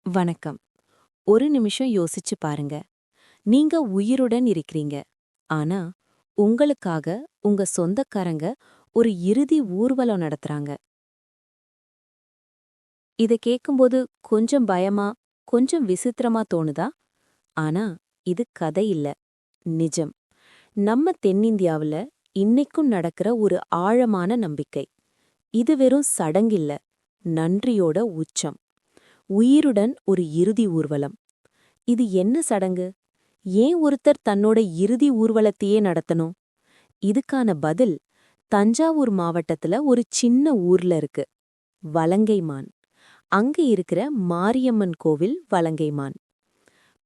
வணக்கம். ஒரு நிமிஷம் யோசிச்சு பாருங்க. நீங்க உயிருடன் இருக்கிறீங்க. ஆனா, உங்களுக்காக உங்க சொந்தக்காரங்க ஒரு இறுதி ஊர்வலம் நடத்துறாங்க. இத கேக்கும்போது கொஞ்சம் பயமா, கொஞ்சம் விசித்திரமா தோணுதா? ஆனா, இது கதை இல்ல. நிஜம். நம்ம தென்னிந்தியாவுல இன்னைக்கும் நடக்கிற ஒரு ஆழமான நம்பிக்கை. இது வெறும் சடங்கில்ல. நன்றியோட உச்சம். உயிருடன் ஒரு இறுதி ஊர்வலம். இது என்ன சடங்கு? ஏன் ஒருத்தர் தன்னோட இறுதி ஊர்வலத்தையே நடத்தணும்? இதுக்கான பதில் தஞ்சாவூர் மாவட்டத்துல ஒரு சின்ன ஊர்ல இருக்கு. வலங்கைமான். அங்க இருக்கிற மாரியம்மன் கோவில் வலங்கைமான்.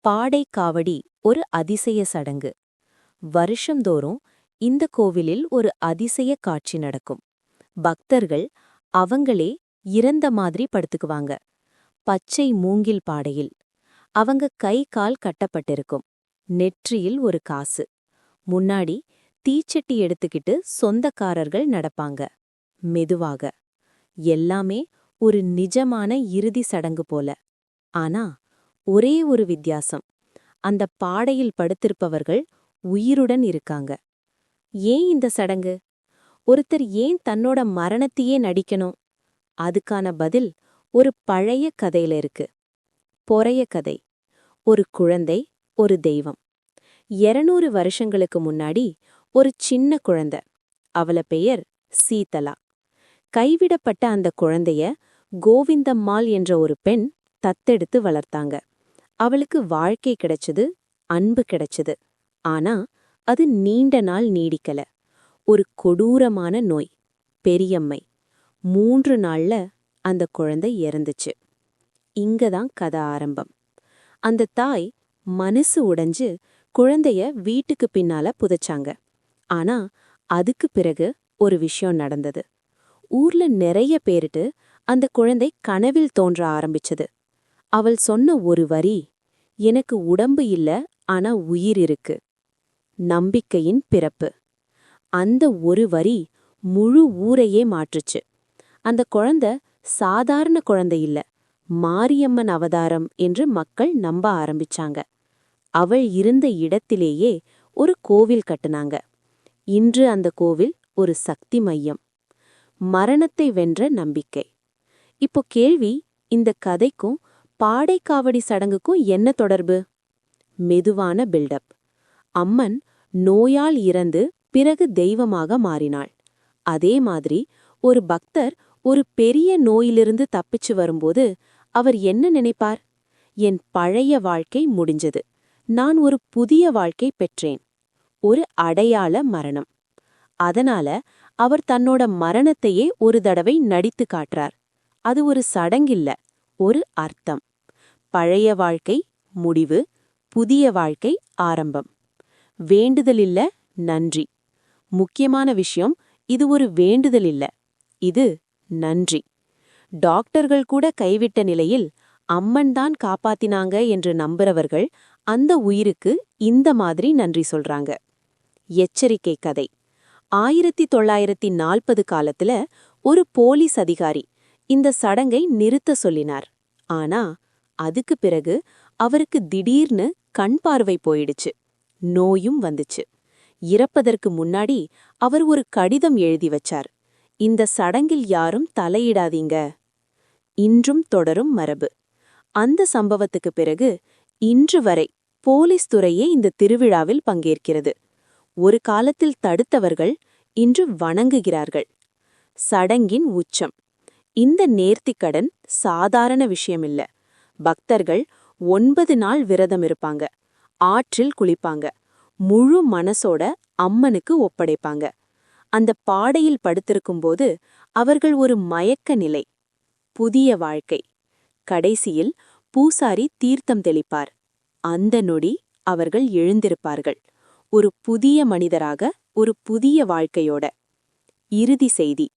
பாடை காவடி ஒரு அதிசய சடங்கு. வருஷந்தோறும் இந்த கோவிலில் ஒரு அதிசய காட்சி நடக்கும். பக்தர்கள் அவங்களே இறந்த மாதிரி படுத்துக்குவாங்க. பச்சை மூங்கில் பாடையில். அவங்க கை கால் கட்டப்பட்டிருக்கும். நெற்றியில் ஒரு காசு. முன்னாடி தீச்சட்டி எடுத்துக்கிட்டு சொந்தக்காரர்கள் நடப்பாங்க. மெதுவாக. எல்லாமே ஒரு நிஜமான இறுதி சடங்கு போல. ஆனா, ஒரே ஒரு வித்தியாசம். அந்த பாடையில் படுத்திருப்பவர்கள் உயிருடன் இருக்காங்க. ஏன் இந்த சடங்கு? ஒருத்தர் ஏன் தன்னோட மரணத்தையே நடிக்கணும்? அதுக்கான பதில் ஒரு பழைய கதையில இருக்கு. பொறைய கதை. ஒரு குழந்தை, ஒரு தெய்வம். 200 வருஷங்களுக்கு முன்னாடி ஒரு சின்ன குழந்தை. அவள பெயர் சீதலா. கைவிடப்பட்ட அந்த குழந்தைய கோவிந்தம்மாள் என்ற ஒரு பெண் தத்தெடுத்து வளர்த்தாங்க. அவளுக்கு வாழ்க்கை கிடைச்சது, அன்பு கிடைச்சது. ஆனா, அது நீண்ட நாள் நீடிக்கல. ஒரு கொடூரமான நோய். பெரியம்மை. 3 நாள்ல அந்த குழந்தை இறந்துச்சு. இங்கதான் கதை ஆரம்பம். அந்த தாய் மனசு உடைஞ்சு குழந்தைய வீட்டுக்கு பின்னால புதைச்சாங்க. ஆனா அதுக்கு பிறகு ஒரு விஷயம் நடந்தது. ஊர்ல நிறைய பேரிட்டு அந்த குழந்தை கனவில் தோன்ற ஆரம்பிச்சது. அவள் சொன்ன ஒரு வரி, எனக்கு உடம்பு இல்ல, ஆனா உயிர் இருக்கு. நம்பிக்கையின் பிறப்பு. அந்த ஒரு வரி முழு ஊரையே மாற்றுச்சு. அந்த குழந்தை சாதாரண குழந்தை இல்ல, மாரியம்மன் அவதாரம் என்று மக்கள் நம்ப ஆரம்பிச்சாங்க. அவள் இருந்த இடத்திலேயே ஒரு கோவில் கட்டுனாங்க. இன்று அந்த கோவில் ஒரு சக்தி மையம். மரணத்தை வென்ற நம்பிக்கை. இப்போ கேள்வி, இந்த கதைக்கும் பாடைக்காவடி சடங்குக்கும் என்ன தொடர்பு? மெதுவான பில்டப். அம்மன் நோயால் இறந்து பிறகு தெய்வமாக மாறினாள். அதே மாதிரி ஒரு பக்தர் ஒரு பெரிய நோயிலிருந்து தப்பிச்சு வரும்போது அவர் என்ன நினைப்பார்? என் பழைய வாழ்க்கை முடிஞ்சது, நான் ஒரு புதிய வாழ்க்கை பெற்றேன். ஒரு அடையாள மரணம். அதனால அவர் தன்னோட மரணத்தையே ஒரு தடவை நடித்து காட்டுறார். அது ஒரு சடங்கில்ல, ஒரு அர்த்தம். பழைய வாழ்க்கை முடிவு, புதிய வாழ்க்கை ஆரம்பம். வேண்டுதல் இல்ல, நன்றி. முக்கியமான விஷயம், இது ஒரு வேண்டுதல் இல்ல, இது நன்றி. டாக்டர்கள் கூட கைவிட்ட நிலையில் அம்மன் தான் காப்பாத்தினாங்க என்று நம்புறவர்கள் அந்த உயிருக்கு இந்த மாதிரி நன்றி சொல்றாங்க. எச்சரிக்கை கதை. 1940 காலத்துல ஒரு போலீஸ் அதிகாரி இந்த சடங்கை நிறுத்த சொல்லினார். ஆனா அதுக்கு பிறகு அவருக்கு திடீர்னு கண் பார்வை போயிடுச்சு. நோயும் வந்துச்சு. இறப்பதற்கு முன்னாடி அவர் ஒரு கடிதம் எழுதி வச்சார். இந்த சடங்கில் யாரும் தலையிடாதீங்க. இன்றும் தொடரும் மரபு. அந்த சம்பவத்துக்கு பிறகு இன்று வரை போலீஸ் துறையே இந்த திருவிழாவில் பங்கேற்கிறது. ஒரு காலத்தில் தடுத்தவர்கள் இன்று வணங்குகிறார்கள். சடங்கின் உச்சம். இந்த நேர்த்திக்கடன் சாதாரண விஷயமில்ல. பக்தர்கள் 9 நாள் விரதம் இருப்பாங்க. ஆற்றில் குளிப்பாங்க. முழு மனசோட அம்மனுக்கு ஒப்படைப்பாங்க. அந்த பாடையில் படுத்திருக்கும்போது அவர்கள் ஒரு மயக்க நிலை. புதிய வாழ்க்கை. கடைசியில் பூசாரி தீர்த்தம் தெளிப்பார். அந்த நொடி அவர்கள் எழுந்திருப்பார்கள். ஒரு புதிய மனிதராக, ஒரு புதிய வாழ்க்கையோட. இறுதி செய்தி.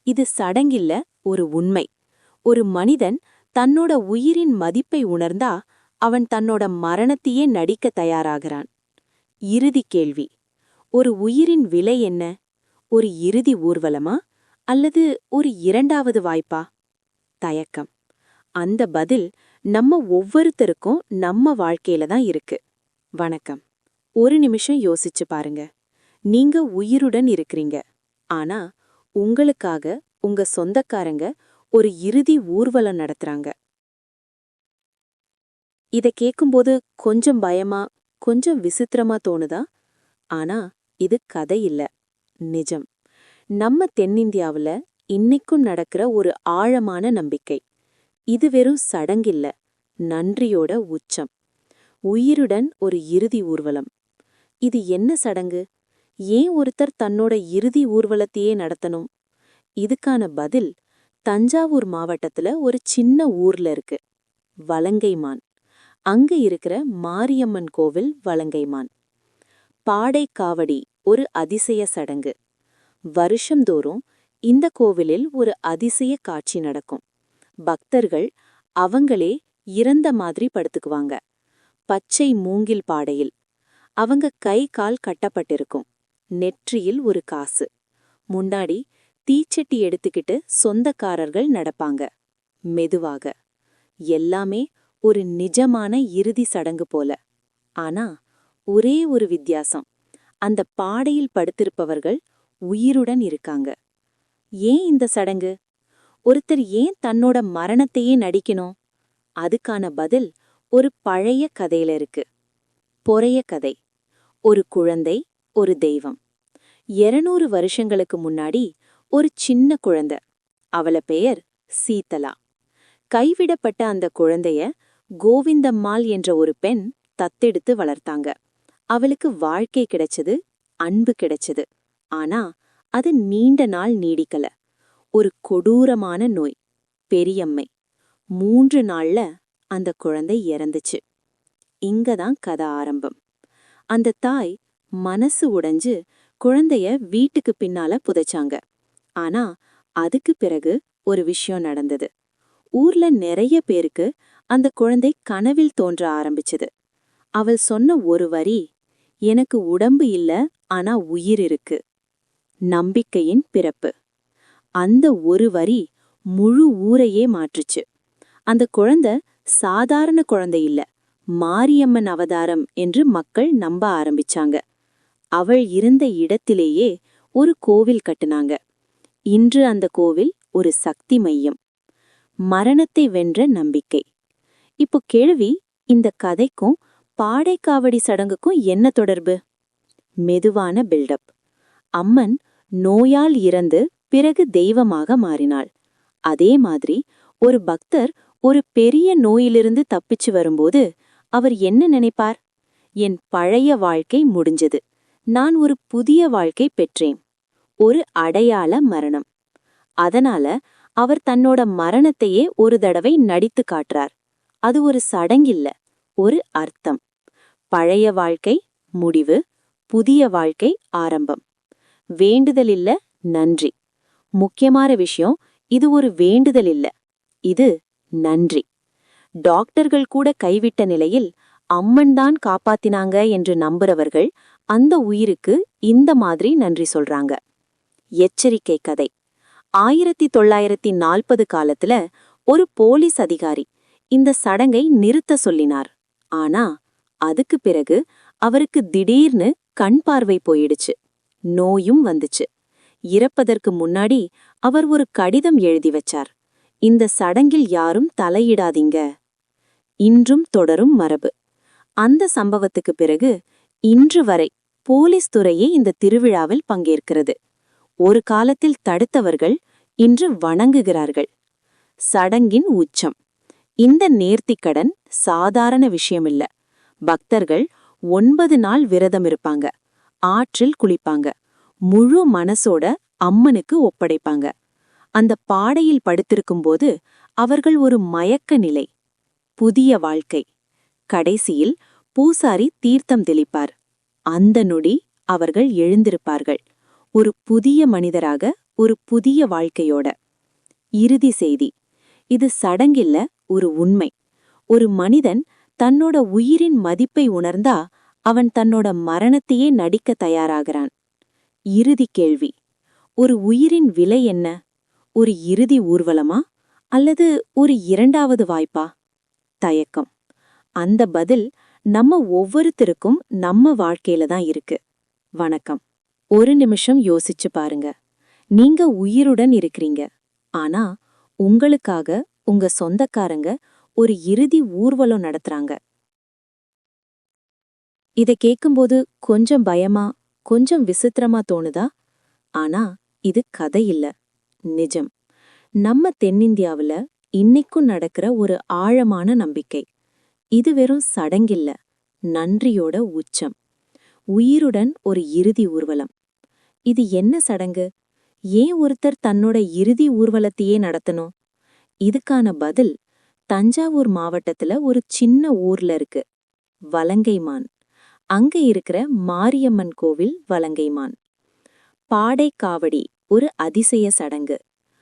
இது சடங்கில்ல, ஒரு உண்மை. ஒரு மனிதன் தன்னோட உயிரின் மதிப்பை உணர்ந்தா அவன் தன்னோட மரணத்தையே நடிக்க தயாராகிறான். இறுதி கேள்வி. ஒரு உயிரின் விலை என்ன? ஒரு இறுதி ஊர்வலமா அல்லது ஒரு இரண்டாவது வாய்ப்பா? தயக்கம். அந்த பதில் நம்ம ஒவ்வொருத்தருக்கும் நம்ம வாழ்க்கையில தான் இருக்கு. வணக்கம். ஒரு நிமிஷம் யோசிச்சு பாருங்க. நீங்க உயிருடன் இருக்கிறீங்க. ஆனா உங்களுக்காக உங்க சொந்தக்காரங்க ஒரு இறுதி ஊர்வலம் நடத்துறாங்க. இத கேக்கும்போது கொஞ்சம் பயமா, கொஞ்சம் விசித்திரமா தோணுதா? ஆனா இது கதை இல்ல, நிஜம். நம்ம தென்னிந்தியாவுல இன்னைக்கும் நடக்கிற ஒரு ஆழமான நம்பிக்கை. இது வெறும் சடங்கில்ல, நன்றியோட உச்சம். உயிருடன் ஒரு இறுதி ஊர்வலம். இது என்ன சடங்கு? ஏன் ஒருத்தர் தன்னோட இறுதி ஊர்வலத்தையே நடத்தணும்? இதுக்கான பதில் தஞ்சாவூர் மாவட்டத்துல ஒரு சின்ன ஊர்ல இருக்கு. வலங்கைமான். அங்க இருக்கிற மாரியம்மன் கோவில் வலங்கைமான். பாடை காவடி ஒரு அதிசய சடங்கு. வருஷந்தோறும் இந்த கோவிலில் ஒரு அதிசய காட்சி நடக்கும். பக்தர்கள் அவங்களே இறந்த மாதிரி படுத்துக்குவாங்க. பச்சை மூங்கில் பாடையில். அவங்க கை கால் கட்டப்பட்டிருக்கும். நெற்றியில் ஒரு காசு. முன்னாடி தீச்சட்டி எடுத்துக்கிட்டு சொந்தக்காரர்கள் நடப்பாங்க. மெதுவாக. எல்லாமே ஒரு நிஜமான இறுதி சடங்கு போல. ஆனா ஒரே ஒரு வித்தியாசம். அந்த பாடையில் படுத்திருப்பவர்கள் உயிருடன் இருக்காங்க. ஏன் இந்த சடங்கு? ஒருத்தர் ஏன் தன்னோட மரணத்தையே நடிக்கணும்? அதுக்கான பதில் ஒரு பழைய கதையில இருக்கு. பொறைய கதை. ஒரு குழந்தை, ஒரு தெய்வம். 200 வருஷங்களுக்கு முன்னாடி ஒரு சின்ன குழந்தை. அவள பெயர் சீதலா. கைவிடப்பட்ட அந்த குழந்தைய கோவிந்தம்மாள் என்ற ஒரு பெண் தத்தெடுத்து வளர்த்தாங்க. அவளுக்கு வாழ்க்கை கிடைச்சது, அன்பு கிடைச்சது. ஆனா அது நீண்ட நாள் நீடிக்கல. ஒரு கொடூரமான நோய், பெரியம்மை. 3 நாள்ல அந்த குழந்தை இறந்துச்சு. இங்கதான் கதை ஆரம்பம். அந்த தாய் மனசு உடைஞ்சு குழந்தைய வீட்டுக்கு பின்னால புதைச்சாங்க. ஆனா அதுக்கு பிறகு ஒரு விஷயம் நடந்தது. ஊர்ல நிறைய பேருக்கு அந்த குழந்தை கனவில் தோன்ற ஆரம்பிச்சது. அவள் சொன்ன ஒரு வரி, எனக்கு உடம்பு இல்ல, ஆனா உயிர் இருக்கு. நம்பிக்கையின் பிறப்பு. அந்த ஒரு வரி முழு ஊரையே மாற்றுச்சு. அந்த குழந்தை சாதாரண குழந்தை இல்ல, மாரியம்மன் அவதாரம் என்று மக்கள் நம்ப ஆரம்பிச்சாங்க. அவள் இருந்த இடத்திலேயே ஒரு கோவில் கட்டுனாங்க. இன்று அந்த கோவில் ஒரு சக்தி மையம். மரணத்தை வென்ற நம்பிக்கை. இப்போ கேள்வி, இந்த கதைக்கும் பாடைக்காவடி சடங்குக்கும் என்ன தொடர்பு? மெதுவான பில்டப். அம்மன் நோயால் இறந்து பிறகு தெய்வமாக மாறினாள். அதே மாதிரி ஒரு பக்தர் ஒரு பெரிய நோயிலிருந்து தப்பிச்சு வரும்போது அவர் என்ன நினைப்பார்? என் பழைய வாழ்க்கை முடிஞ்சது, நான் ஒரு புதிய வாழ்க்கை பெற்றேன். ஒரு அடையாள மரணம். அதனால அவர் தன்னோட மரணத்தையே ஒரு தடவை நடித்து காட்டுறார். அது ஒரு சடங்கில்ல, ஒரு அர்த்தம். பழைய வாழ்க்கை முடிவு, புதிய வாழ்க்கை ஆரம்பம். வேண்டுதல் இல்ல, நன்றி. முக்கியமான விஷயம், இது ஒரு வேண்டுதல் இல்ல, இது நன்றி. டாக்டர்கள் கூட கைவிட்ட நிலையில் அம்மன் தான் காப்பாத்தினாங்க என்று நம்புறவர்கள் அந்த உயிருக்கு இந்த மாதிரி நன்றி சொல்றாங்க. எச்சரிக்கை கதை. 1940 காலத்துல ஒரு போலீஸ் அதிகாரி இந்த சடங்கை நிறுத்த சொல்லினார். ஆனா அதுக்கு பிறகு அவருக்கு திடீர்னு கண் பார்வை போயிடுச்சு. நோயும் வந்துச்சு. இறப்பதற்கு முன்னாடி அவர் ஒரு கடிதம் எழுதி வச்சார். இந்த சடங்கில் யாரும் தலையிடாதீங்க. இன்றும் தொடரும் மரபு. அந்த சம்பவத்துக்கு பிறகு இன்று வரை போலீஸ் துறையே இந்த திருவிழாவில் பங்கேற்கிறது. ஒரு காலத்தில் தடுத்தவர்கள் இன்று வணங்குகிறார்கள். சடங்கின் உச்சம். இந்த நேர்த்திக்கடன் சாதாரண விஷயமில்ல. பக்தர்கள் 9 நாள் விரதம் இருப்பாங்க. ஆற்றில் குளிப்பாங்க. முழு மனசோட அம்மனுக்கு ஒப்படைப்பாங்க. அந்த பாடையில் படுத்திருக்கும்போது அவர்கள் ஒரு மயக்க நிலை. புதிய வாழ்க்கை. கடைசியில் பூசாரி தீர்த்தம் தெளிப்பார். அந்த நொடி அவர்கள் எழுந்திருப்பார்கள். ஒரு புதிய மனிதராக, ஒரு புதிய வாழ்க்கையோட. இறுதி செய்தி. இது சடங்கில்ல, ஒரு உண்மை. ஒரு மனிதன் தன்னோட உயிரின் மதிப்பை உணர்ந்தா அவன் தன்னோட மரணத்தையே நடிக்க தயாராகிறான். இறுதி கேள்வி. ஒரு உயிரின் விலை என்ன? ஒரு இறுதி ஊர்வலமா அல்லது ஒரு இரண்டாவது வாய்ப்பா? தயக்கம். அந்த பதில் நம்ம ஒவ்வொருத்தருக்கும் நம்ம வாழ்க்கையில தான் இருக்கு. வணக்கம். ஒரு நிமிஷம் யோசிச்சு பாருங்க. நீங்க உயிருடன் இருக்கிறீங்க. ஆனா உங்களுக்காக உங்க சொந்தக்காரங்க ஒரு இறுதி ஊர்வலம் நடத்துறாங்க. இத கேக்கும்போது கொஞ்சம் பயமா, கொஞ்சம் விசித்திரமா தோணுதா? ஆனா இது கதை இல்ல, நிஜம். நம்ம தென்னிந்தியாவுல இன்னைக்கும் நடக்கிற ஒரு ஆழமான நம்பிக்கை. இது வெறும் சடங்கில்ல, நன்றியோட உச்சம். உயிருடன் ஒரு இறுதி ஊர்வலம். இது என்ன சடங்கு? ஏன் ஒருத்தர் தன்னோட இறுதி ஊர்வலத்தையே நடத்தணும்? இதுக்கான பதில் தஞ்சாவூர் மாவட்டத்துல ஒரு சின்ன ஊர்ல இருக்கு. வலங்கைமான். அங்க இருக்கிற மாரியம்மன் கோவில் வலங்கைமான். பாடை காவடி ஒரு அதிசய சடங்கு.